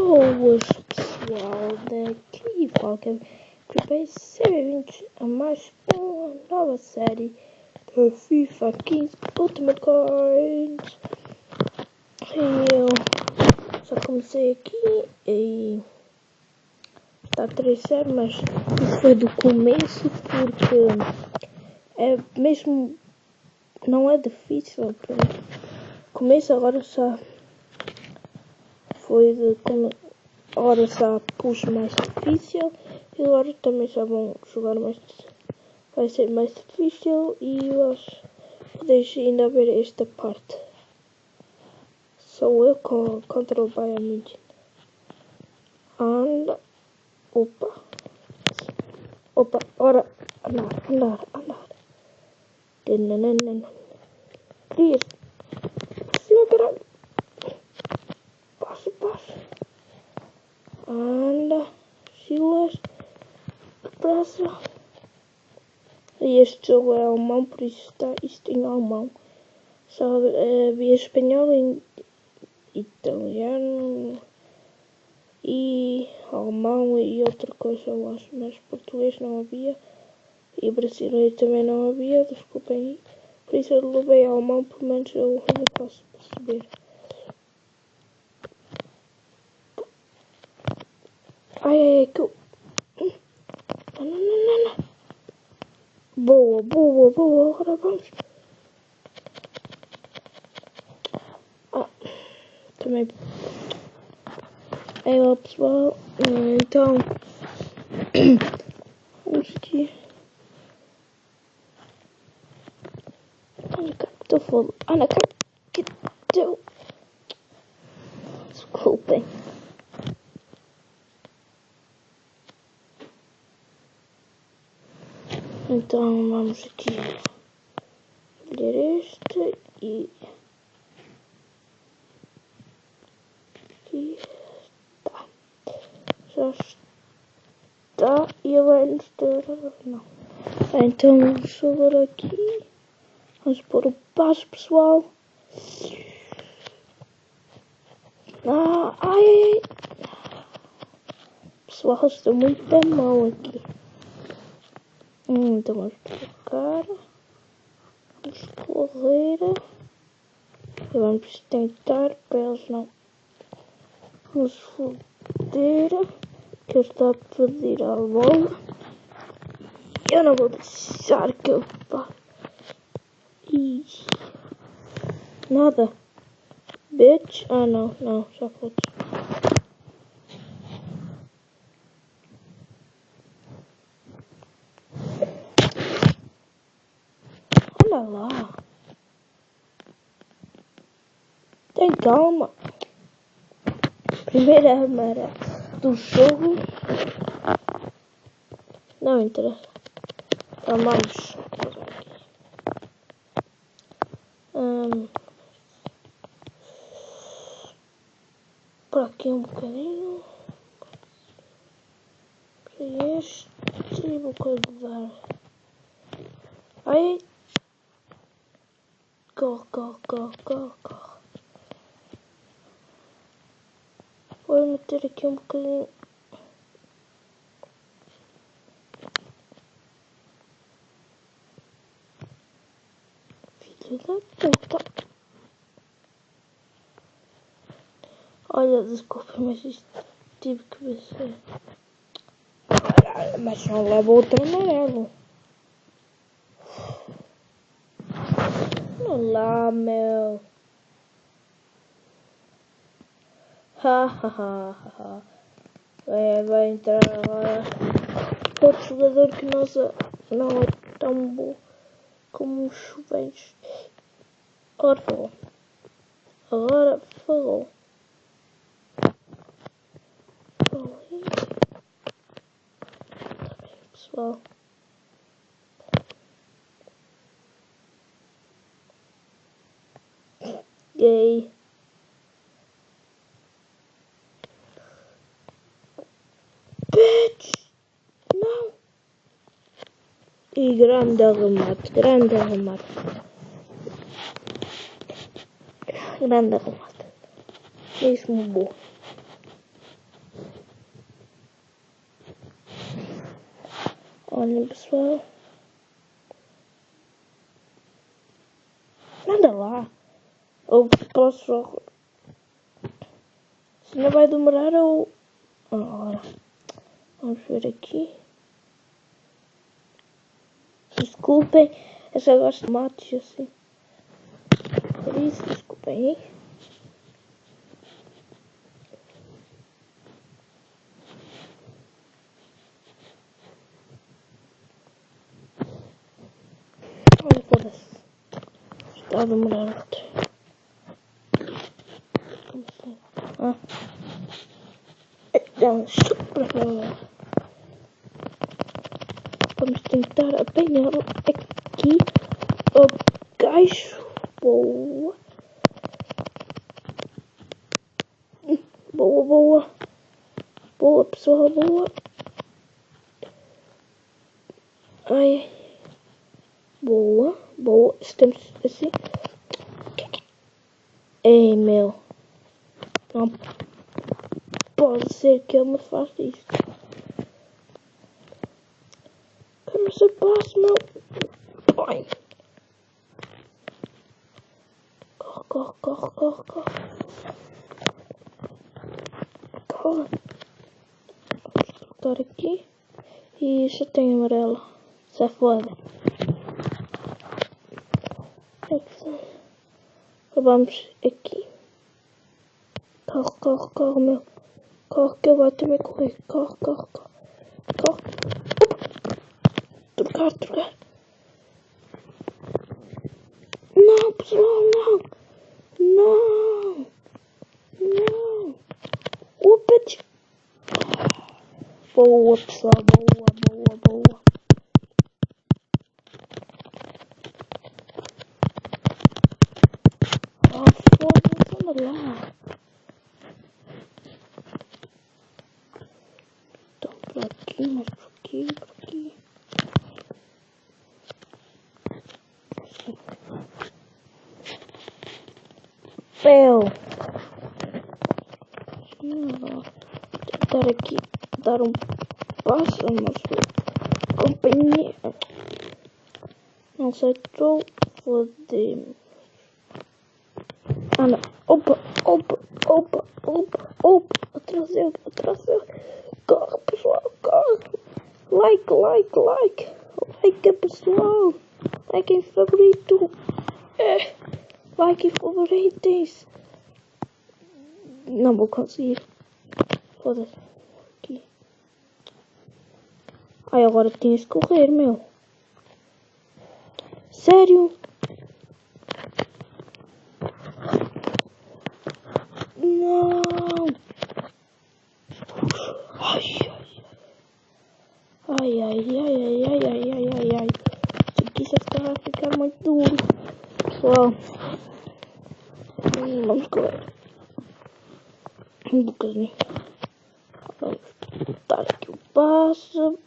Boas pessoal, daqui fala que seja bem-vindos a mais uma nova série da FIFA 15 Ultimate Coins. E eu só comecei aqui e está 3-0, mas isso foi do começo porque é mesmo, não é difícil, começo agora já foi de como agora já puxo mais difícil e agora também já vão jogar mais, vai ser mais difícil e podeis ainda ver esta parte. Sou eu contra o Bayern München. Anda, opa, ora, andar. Crias, cima, caralho. Passo. Anda, Silas, depressa. E este jogo é alemão, por isso está isto em alemão. Só havia espanhol, italiano e alemão e outra coisa, eu acho, mas português não havia. E brasileiro também não havia, desculpem. Por isso eu levei alemão, pelo menos eu ainda posso perceber. Ai, que eu... Não. Boa, agora vamos. Também. Aí lá pessoal, então... Vamos aqui. Estou foda. Que deu. Desculpem. Então vamos aqui ver este e aqui está. Já está e ele vai nos ter. Não. Então vamos agora aqui. Vamos pôr o passo pessoal. Ai. Pessoal, estou muito da mão aqui. Então vamos trocar. Vamos correr. E vamos tentar para eles não nos foder. Que eu estou a pedir a bola. Eu não vou deixar que eu vá. Nada. Bitch. Não, já foi. Olha lá. Tem calma. Primeira amarela do jogo. Não interessa. Vamos. Por aqui um bocadinho. Para este. Vou guardar. Ai. Corre. Vou meter aqui um bocadinho. Filho da puta. Olha, desculpa, mas isto tive que vencer. Mas não leva outro amarelo. Olá, meu. Ha. Vai entrar agora outro jogador que não é tão bom como os Juventus. Agora falou. Tá bem, pessoal. Gay. Bitch! Não! E grande remate. Mesmo bom. Olhem, pessoal. Anda lá. Ou posso só... Se não vai demorar ou... Ora. Vamos ver aqui. Desculpem. Eu só gosto de matos assim. Por isso, desculpem, hein? Olha, foda-se. Está a demorar muito. Como assim? Ah. Dá um super. Vamos tentar apanhar aqui o gajo. Boa. Boa, boa. Boa, pessoal, boa. Ai. Boa, boa. Estamos assim. Ei, meu. Não pode ser que ele me faça isto. Quero ser passo, meu. Ai. Corre, corre, corre, corre, corre. Corre. Vamos trocar aqui. E já tem amarelo. Isso é foda. Vamos aqui. Corre, corre, corre, meu. Corre que eu vou também correr. Corre, corre, corre. Corre. Trocar, trocar. Não, pessoal, não. Não. Não. Opa. Boa, pessoal. Boa, boa, boa. Oh, foda-se, anda lá. Então, por aqui, mas por aqui, por aqui. Pel. Vou tentar aqui dar um passo, mas companhia não aceitou. Fodemos. Anda. Opa, opa, opa, opa, opa. Atrás dele, atrás dele. Corre, pessoal, corre. Like, like, like. Like, pessoal. Like em favorito. Like em favoritos. Não vou conseguir. Foda-se. Aqui. Ai, agora tinhas que correr, meu. Sério? Não. Ai, ai, ai, ai, ai, ai, ai, ai, ai. Isso aqui já está a ficar muito duro. Pessoal. Vamos correr. Um bocadinho. Vamos dar aqui o passo.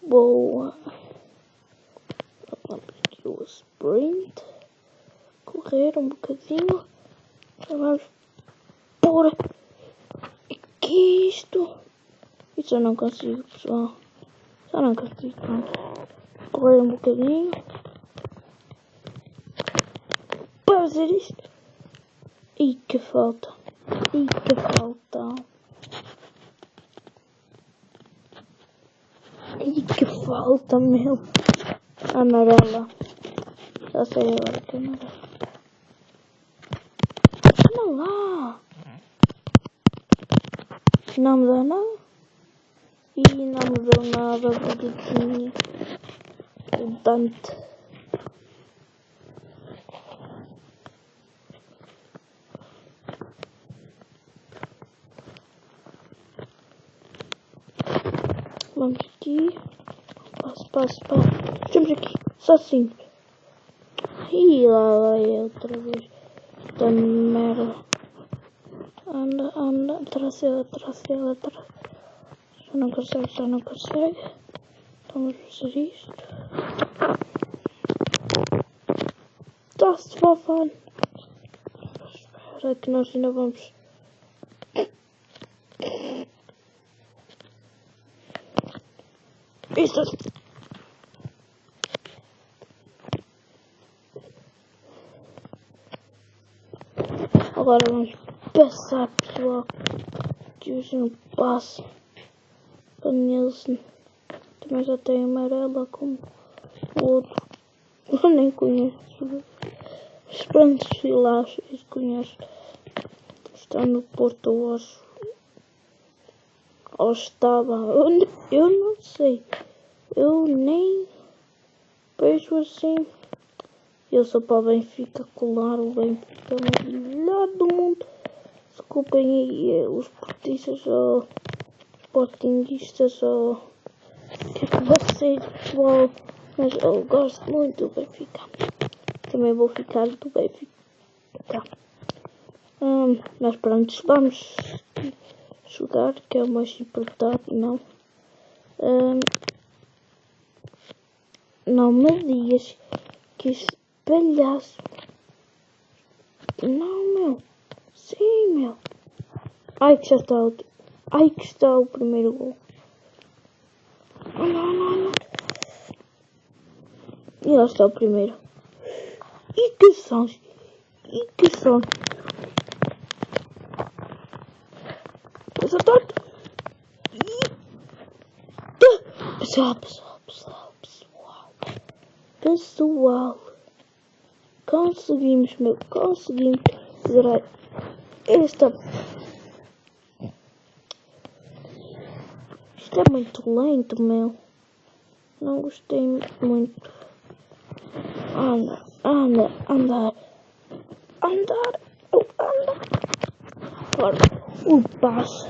Boa. Vamos aqui o sprint. Correr um bocadinho. Vamos pôr aqui isto. Isso eu não consigo, pessoal. Já não consigo. Correr um bocadinho. Para fazer isto. E que falta. E que falta. E que falta, meu. Amarela. Já sei agora que é amarela. Olha lá. Não me dá nada. E não me deu nada bonitinho. Portanto. Vamos aqui. Passo, passo, passo. Estamos aqui. Só assim. E lá vai outra vez. Da merda. Anda, anda. Atrás dele, atrás dele, atrás. Já não consegue, já não consegue. Vamos fazer isto. Está-se fofando. Espera que nós ainda vamos. Isso. Agora vamos passar, pessoal. Que hoje não passa. Para Nilson. Também já tem amarela como o outro. Eu nem conheço. Mas pronto, fui lá, vocês conhecem. Está no Porto, eu acho. Ou estava. Eu não sei. Eu nem vejo assim. Eu sou para o Benfica, claro. O Benfica é o melhor do mundo. Desculpem aí os portistas ou sportinguistas ou o que é que vocês, pessoal. Mas eu gosto muito do Benfica. Também vou ficar do Benfica. Mas pronto, vamos jogar, que é o mais importante, não? Não me digas que esse palhaço... Não, meu. Sim, meu. Ai, que já está o... Ai, que está o primeiro gol. Não. E lá está o primeiro. E que sons. Coisa torta. Pessoal. Conseguimos zerar esta. Isto é muito lento, meu. Não gostei muito. Andar. Agora, o passo.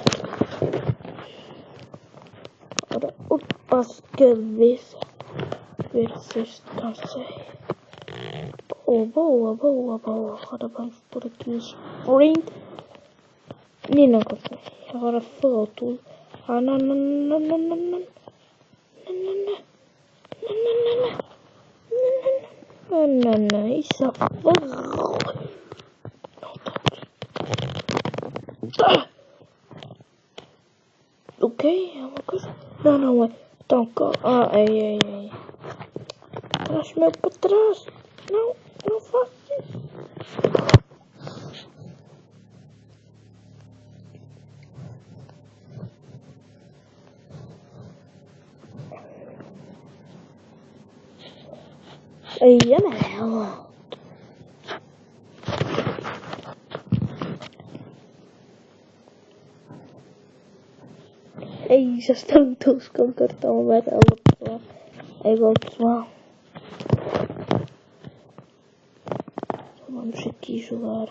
Agora, o passo de cabeça. Ver se este consegue. Boa. Agora vamos por aqui o sprint. E não consegui. Agora falou tudo. Não. Isso é ferro. O quê? É uma coisa? Não é. Então, ai. Traz-me para trás. Não faço isso. Aí, amarelo. Aí, já estão todos com cartão amarelo, pessoal. É igual, pessoal. Vamos aqui jogar.